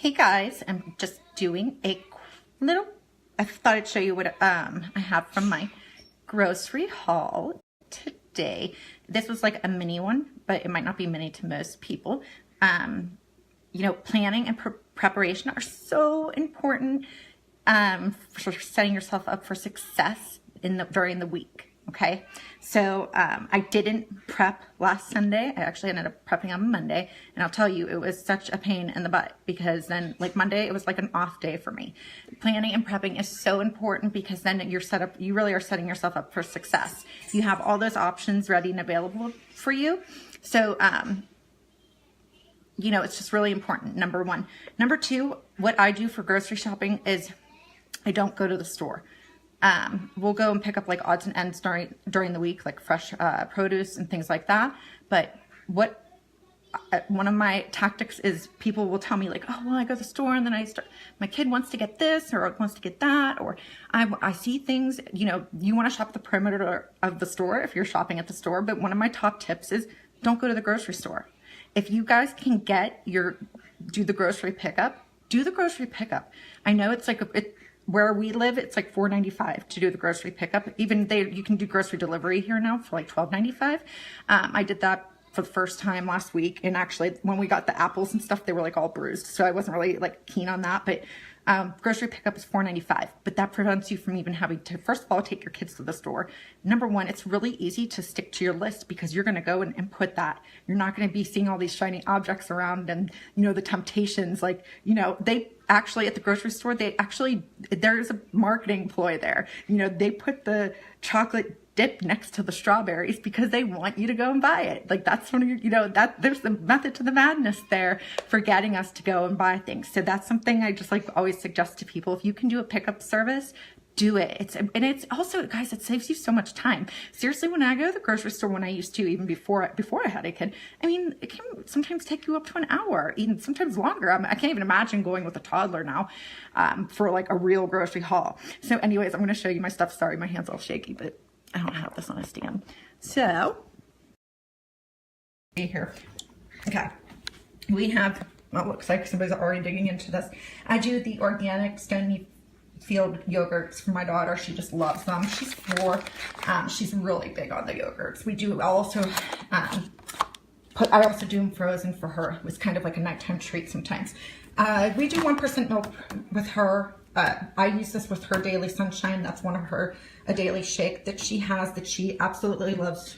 Hey guys, I'm just doing a little, I thought I'd show you what I have from my grocery haul today. This was like a mini one, but it might not be mini to most people. You know, planning and preparation are so important for setting yourself up for success during the week. Okay, so I didn't prep last Sunday. I actually ended up prepping on Monday, and I'll tell you, it was such a pain in the butt because then, like Monday, it was like an off day for me. Planning and prepping is so important because then you're set up. You really are setting yourself up for success. You have all those options ready and available for you. So, you know, it's just really important. Number one. Number two, what I do for grocery shopping is I don't go to the store. We'll go and pick up like odds and ends during the week, like fresh produce and things like that. But one of my tactics is people will tell me like, oh, well, I go to the store and then my kid wants to get this or wants to get that, or I see things, you know, you want to shop the perimeter of the store if you're shopping at the store. But one of my top tips is don't go to the grocery store. If you guys can do the grocery pickup, do the grocery pickup. I know it's like where we live, it's like $4.95 to do the grocery pickup. Even you can do grocery delivery here now for like $12.95. I did that for the first time last week, and actually when we got the apples and stuff, they were like all bruised, so I wasn't really like keen on that. But grocery pickup is $4.95, but that prevents you from even having to, first of all, take your kids to the store. Number one, it's really easy to stick to your list because you're going to go and input that. You're not going to be seeing all these shiny objects around and, you know, the temptations. Like, you know, they actually at the grocery store, there's a marketing ploy there. You know, they put the chocolate dip next to the strawberries because they want you to go and buy it. Like that's one of your, there's the method to the madness there for getting us to go and buy things. So that's something I just like always suggest to people. If you can do a pickup service, do it. It's also, guys, it saves you so much time. Seriously, when I go to the grocery store, when I used to, even before I had a kid, I mean, it can sometimes take you up to an hour, even sometimes longer. I can't even imagine going with a toddler now for like a real grocery haul. So anyways, I'm going to show you my stuff. Sorry, my hand's all shaky, but I don't have this on a stand. So, here. Okay. We have, well, it looks like somebody's already digging into this. I do the organic Stony Field yogurts for my daughter. She just loves them. She's 4. She's really big on the yogurts. We do also, I also do them frozen for her. It was kind of like a nighttime treat sometimes. We do 1% milk with her. I use this with her Daily Sunshine. That's one of a daily shake that she has that she absolutely loves.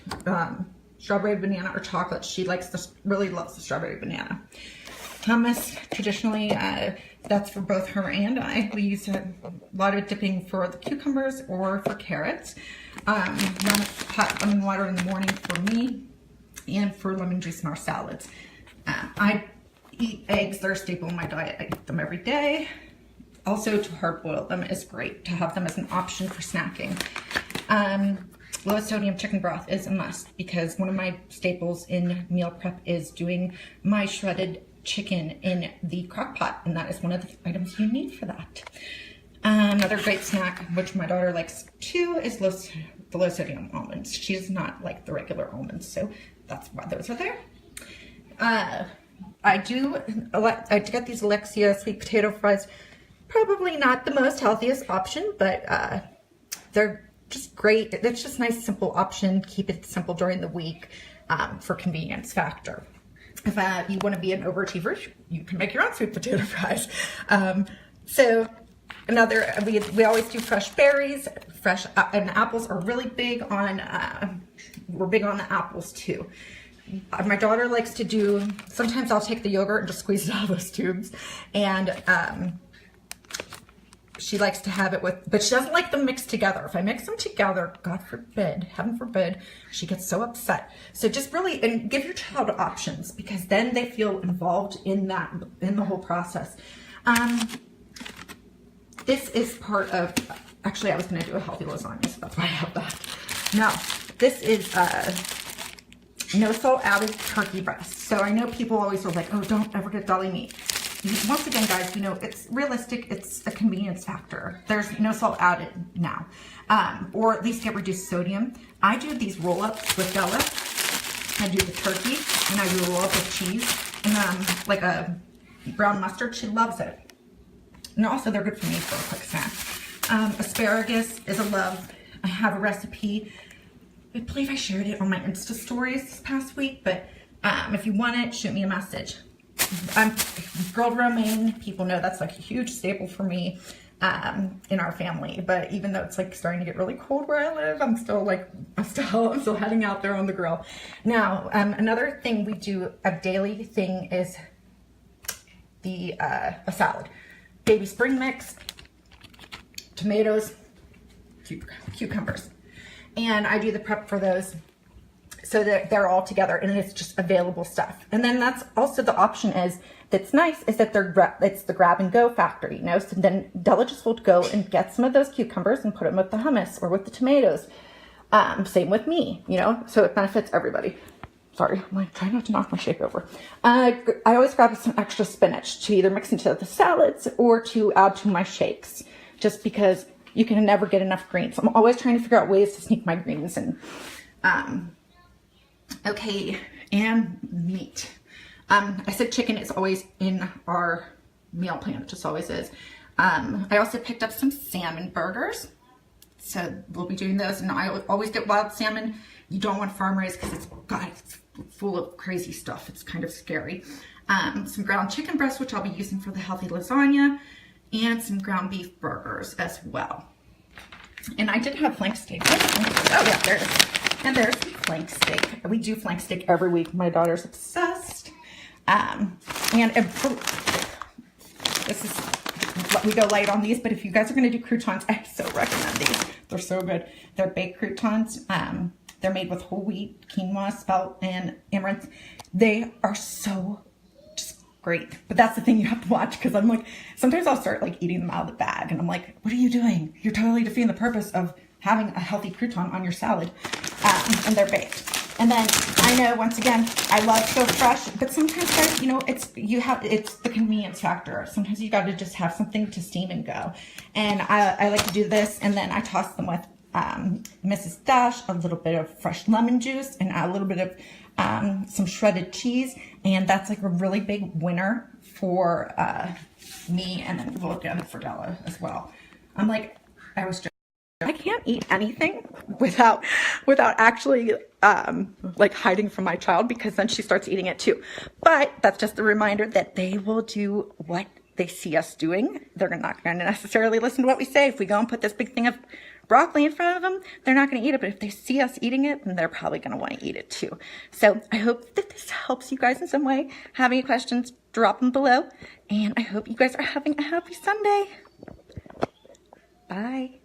Strawberry banana or chocolate. She really loves the strawberry banana. Hummus, traditionally, that's for both her and I. We use a lot of dipping for the cucumbers or for carrots. Hot lemon water in the morning for me and for lemon juice in our salads. I eat eggs. They're a staple in my diet. I eat them every day. Also, to hard boil them is great to have them as an option for snacking. Low sodium chicken broth is a must because one of my staples in meal prep is doing my shredded chicken in the crock pot, and that is one of the items you need for that. Another great snack, which my daughter likes too, is the low sodium almonds. She does not like the regular almonds, so that's why those are there. I get these Alexia sweet potato fries. Probably not the most healthiest option, but they're just great. It's just a nice, simple option. Keep it simple during the week for convenience factor. If you want to be an overachiever, you can make your own sweet potato fries. So we always do fresh berries. And apples are really big on, we're big on the apples too. My daughter likes to do, sometimes I'll take the yogurt and just squeeze it out of those tubes. And she likes to have it but she doesn't like them mixed together. If I mix them together, God forbid, heaven forbid, she gets so upset. So just really, and give your child options because then they feel involved in the whole process. This is part of, actually I was gonna do a healthy lasagna, so that's why I have that. Now, this is no salt added turkey breast. So I know people always are like, oh, don't ever get deli meat. Once again, guys, you know, it's realistic. It's a convenience factor. There's no salt added now, or at least get reduced sodium. I do these roll-ups with Della. I do the turkey, and I do a roll-up with cheese, and like a brown mustard. She loves it. And also they're good for me for a quick snack. Asparagus is a love. I have a recipe. I believe I shared it on my Insta stories this past week, but if you want it, shoot me a message. I'm grilled romaine. People know that's like a huge staple for me in our family. But even though it's like starting to get really cold where I live, I'm still heading out there on the grill. Now, another thing we do, a daily thing, is a salad. Baby spring mix, tomatoes, cucumbers. And I do the prep for those so that they're all together and it's just available stuff. And then that's also the option that's nice is that it's the grab and go factor, you know? So then Della just will go and get some of those cucumbers and put them with the hummus or with the tomatoes. Same with me, you know? So it benefits everybody. Sorry, I'm like trying not to knock my shake over. I always grab some extra spinach to either mix into the salads or to add to my shakes, just because you can never get enough greens. I'm always trying to figure out ways to sneak my greens in. Okay, and meat. I said chicken is always in our meal plan. It just always is. I also picked up some salmon burgers. So we'll be doing those. And I always get wild salmon. You don't want farm raised because it's full of crazy stuff. It's kind of scary. Some ground chicken breast, which I'll be using for the healthy lasagna, and some ground beef burgers as well. And I did have flank steak. Oh yeah, there it is. And there's flank steak. We do flank steak every week. My daughter's obsessed. This is, we go light on these, but if you guys are going to do croutons, I so recommend these. They're so good. They're baked croutons. They're made with whole wheat, quinoa, spelt, and amaranth. They are so just great. But that's the thing you have to watch, because I'm like, sometimes I'll start like eating them out of the bag and I'm like, what are you doing? You're totally defeating the purpose of having a healthy crouton on your salad. And they're baked. And then I know, once again, I love so fresh, but sometimes, guys, you know, it's the convenience factor. Sometimes you got to just have something to steam and go. And I like to do this, and then I toss them with Mrs. Dash, a little bit of fresh lemon juice, and a little bit of some shredded cheese. And that's like a really big winner for me, and then we'll get it for Della as well. I'm like, I can't eat anything without actually like hiding from my child, because then she starts eating it too. But that's just a reminder that they will do what they see us doing. They're not going to necessarily listen to what we say. If we go and put this big thing of broccoli in front of them, they're not going to eat it. But if they see us eating it, then they're probably going to want to eat it too. So I hope that this helps you guys in some way. Have any questions, drop them below. And I hope you guys are having a happy Sunday. Bye.